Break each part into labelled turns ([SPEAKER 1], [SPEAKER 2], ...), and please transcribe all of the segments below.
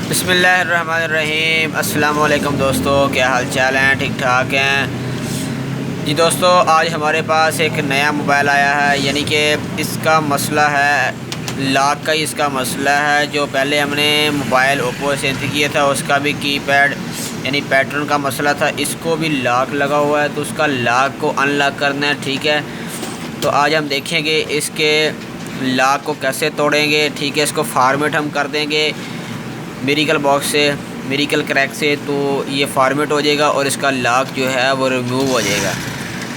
[SPEAKER 1] बिस्मिल्लाहिर्रहमानिर्रहीम। अस्सलाम वालेकुम दोस्तों, क्या हाल चाल हैं? ठीक ठाक हैं जी दोस्तों। आज हमारे पास एक नया मोबाइल आया है, यानी कि इसका मसला है लॉक का ही इसका मसला है। जो पहले हमने मोबाइल ओप्पो से किया था उसका भी कीपैड यानी पैटर्न का मसला था, इसको भी लॉक लगा हुआ है, तो उसका लॉक को अनलॉक करना है। ठीक है, तो आज हम देखेंगे इसके लॉक को कैसे तोड़ेंगे। ठीक है, इसको फॉर्मेट हम कर देंगे मिरेकल बॉक्स से, मिरेकल क्रैक से, तो ये फॉर्मेट हो जाएगा और इसका लॉक जो है वो रिमूव हो जाएगा।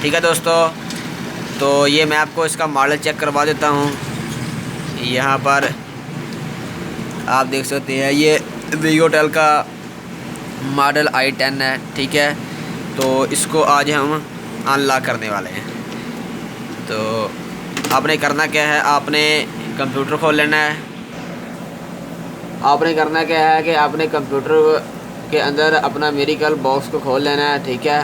[SPEAKER 1] ठीक है दोस्तों, तो ये मैं आपको इसका मॉडल चेक करवा देता हूँ। यहाँ पर आप देख सकते हैं ये वीवोटेल का मॉडल i10 है। ठीक है, तो इसको आज हम अनलॉक करने वाले हैं। तो आपने करना क्या है, आपने कंप्यूटर खोल लेना है। आपने करना क्या है कि आपने कंप्यूटर के अंदर अपना मिरेकल बॉक्स को खोल लेना है। ठीक है,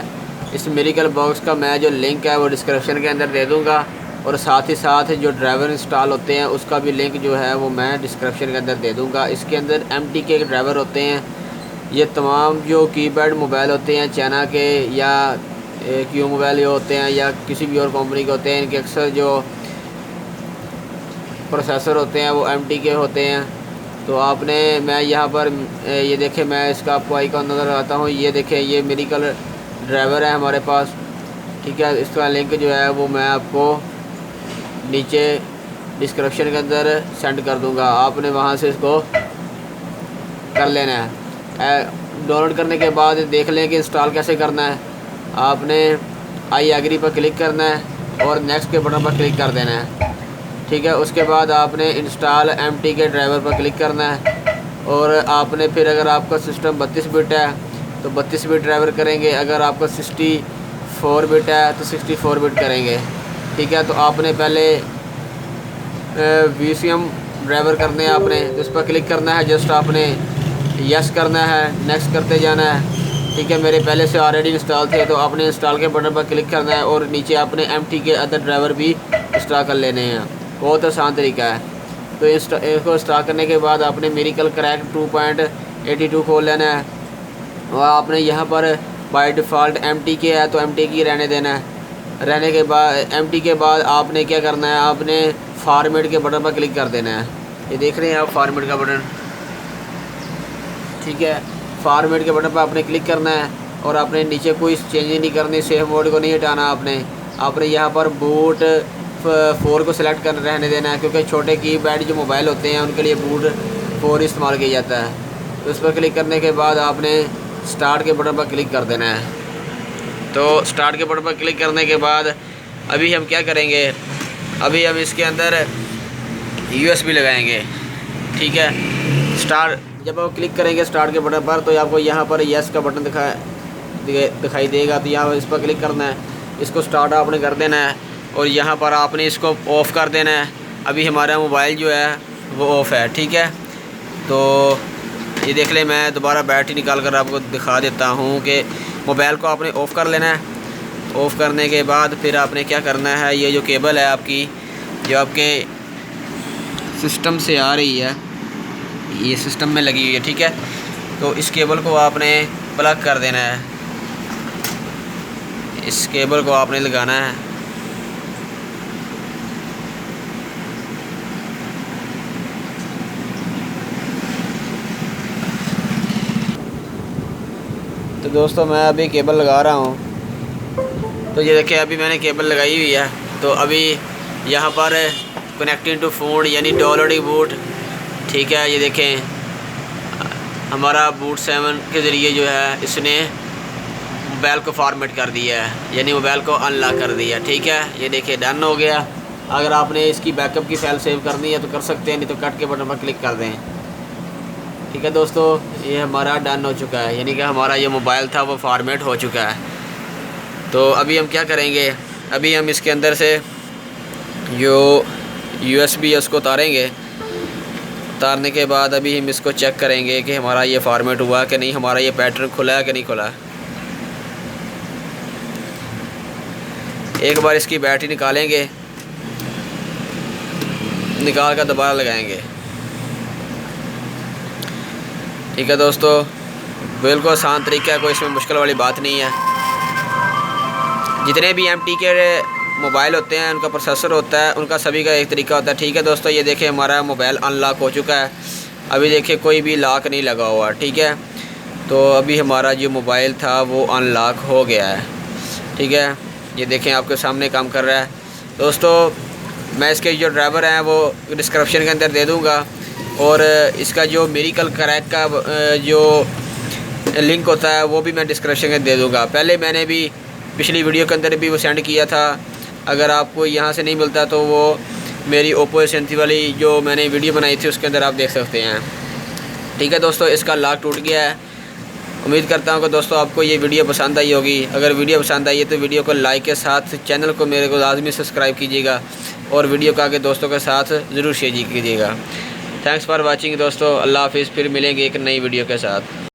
[SPEAKER 1] इस मिरेकल बॉक्स का मैं जो लिंक है वो डिस्क्रिप्शन के अंदर दे दूंगा, और साथ ही साथ जो ड्राइवर इंस्टॉल होते हैं उसका भी लिंक जो है वो मैं डिस्क्रिप्शन के अंदर दे दूंगा। इसके अंदर MT के ड्राइवर होते हैं। ये तमाम जो कीपैड मोबाइल होते हैं चाइना के या क्यू मोबाइल जो होते हैं या किसी भी और कंपनी के होते हैं, इनके अक्सर जो प्रोसेसर होते हैं वो MT के होते हैं। तो आपने मैं यहाँ पर ये देखें, मैं इसका आपको आइकॉन नज़र आता हूँ। ये देखें, ये मिरेकल ड्राइवर है हमारे पास। ठीक है, इसका लिंक जो है वो मैं आपको नीचे डिस्क्रिप्शन के अंदर सेंड कर दूँगा। आपने वहाँ से इसको कर लेना है। डाउनलोड करने के बाद देख लें कि इंस्टॉल कैसे करना है। आपने आई एग्री पर क्लिक करना है और नेक्स्ट के बटन पर क्लिक कर देना है। ठीक है, उसके बाद आपने इंस्टॉल MT के ड्राइवर पर क्लिक करना है, और आपने फिर अगर आपका सिस्टम 32 बिट है तो 32 बिट ड्राइवर करेंगे, अगर आपका 64 बिट है तो 64 बिट करेंगे। ठीक है, तो आपने पहले VCM ड्राइवर करने हैं आपने, तो इस पर क्लिक करना है, जस्ट आपने यस करना है, नेक्स्ट करते जाना है। ठीक है, मेरे पहले से ऑलरेडी इंस्टॉल थे, तो आपने इंस्टॉल के बटन पर क्लिक करना है और नीचे आपने MT के अदर ड्राइवर भी इंस्टॉल कर लेने हैं। बहुत आसान तरीका है। तो इसको इंस्टॉल करने के बाद आपने मिरेकल क्रैक 2.82 खोल लेना है, और आपने यहाँ पर बाय डिफ़ॉल्ट MT के है तो MT की रहने देना है। रहने के बाद MT के बाद आपने क्या करना है, आपने फॉर्मेट के बटन पर क्लिक कर देना है। ये देख रहे हैं आप फॉर्मेट का बटन। ठीक है, फॉर्मेट के बटन पर आपने क्लिक करना है और आपने नीचे कोई चेंज नहीं करनी, सेव मोड को नहीं हटाना। आपने यहाँ पर बूट 4 को सिलेक्ट कर रहने देना है, क्योंकि छोटे कीपैड जो मोबाइल होते हैं उनके लिए बूट 4 इस्तेमाल किया जाता है। तो उस पर क्लिक करने के बाद आपने स्टार्ट के बटन पर क्लिक कर देना है। तो स्टार्ट के बटन पर क्लिक करने के बाद अभी हम क्या करेंगे, अभी हम इसके अंदर USB लगाएंगे। ठीक है, जब आप क्लिक करेंगे स्टार्ट के बटन पर तो आपको यहाँ पर यस का बटन दिखाई देगा, तो यहाँ इस पर क्लिक करना है, इसको स्टार्ट आपने कर देना है और यहाँ पर आपने इसको ऑफ़ कर देना है। अभी हमारा मोबाइल जो है वो ऑफ़ है। ठीक है, तो ये देख लें, मैं दोबारा बैटरी निकाल कर आपको दिखा देता हूँ कि मोबाइल को आपने ऑफ़ कर लेना है। ऑफ़ करने के बाद फिर आपने क्या करना है, ये जो केबल है आपकी जो आपके सिस्टम से आ रही है, ये सिस्टम में लगी हुई है। ठीक है, तो इस केबल को आपने प्लग कर देना है, इस केबल को आपने लगाना है। तो दोस्तों मैं अभी केबल लगा रहा हूँ। तो ये देखिए, अभी मैंने केबल लगाई हुई है। तो अभी यहाँ पर कनेक्टिंग टू फोन यानी डाउनलोडिंग बूट। ठीक है, ये देखें हमारा बूट 7 के ज़रिए जो है इसने मोबाइल को फॉर्मेट कर दिया है, यानी मोबाइल को अनलॉक कर दिया। ठीक है, ये देखिए डन हो गया। अगर आपने इसकी बैकअप की फाइल सेव करनी है तो कर सकते हैं, नहीं तो कट के बटन पर क्लिक कर दें। ठीक है दोस्तों, ये हमारा डन हो चुका है, यानी कि हमारा ये मोबाइल था वो फॉर्मेट हो चुका है। तो अभी हम क्या करेंगे, अभी हम इसके अंदर से जो USB है उसको उतारेंगे। उतारने के बाद अभी हम इसको चेक करेंगे कि हमारा ये फॉर्मेट हुआ कि नहीं, हमारा ये पैटर्न खुला है कि नहीं खुला। एक बार इसकी बैटरी निकालेंगे, निकाल कर दोबारा लगाएंगे। ठीक है दोस्तों, बिल्कुल आसान तरीका है, कोई इसमें मुश्किल वाली बात नहीं है। जितने भी MT के मोबाइल होते हैं उनका प्रोसेसर होता है, उनका सभी का एक तरीका होता है। ठीक है दोस्तों, ये देखें हमारा मोबाइल अनलॉक हो चुका है। अभी देखिए कोई भी लॉक नहीं लगा हुआ। ठीक है, तो अभी हमारा जो मोबाइल था वो अनलॉक हो गया है। ठीक है, ये देखें आपके सामने काम कर रहा है। दोस्तों मैं इसके जो ड्राइवर हैं वो डिस्क्रिप्शन के अंदर दे दूँगा, और इसका जो मिरेकल क्रैक का जो लिंक होता है वो भी मैं डिस्क्रिप्शन में दे दूँगा। पहले मैंने भी पिछली वीडियो के अंदर भी वो सेंड किया था। अगर आपको यहाँ से नहीं मिलता तो वो मेरी ओप्पो A70 वाली जो मैंने वीडियो बनाई थी उसके अंदर आप देख सकते हैं। ठीक है दोस्तों, इसका लॉक टूट गया है। उम्मीद करता हूँ कि दोस्तों आपको ये वीडियो पसंद आई होगी। अगर वीडियो पसंद आई है तो वीडियो को लाइक के साथ चैनल को मेरे को लाजमी सब्सक्राइब कीजिएगा, और वीडियो को आगे दोस्तों के साथ ज़रूर शेयर कीजिएगा। थैंक्स फॉर वाचिंग दोस्तों, अल्लाह हाफिज़। फिर मिलेंगे एक नई वीडियो के साथ।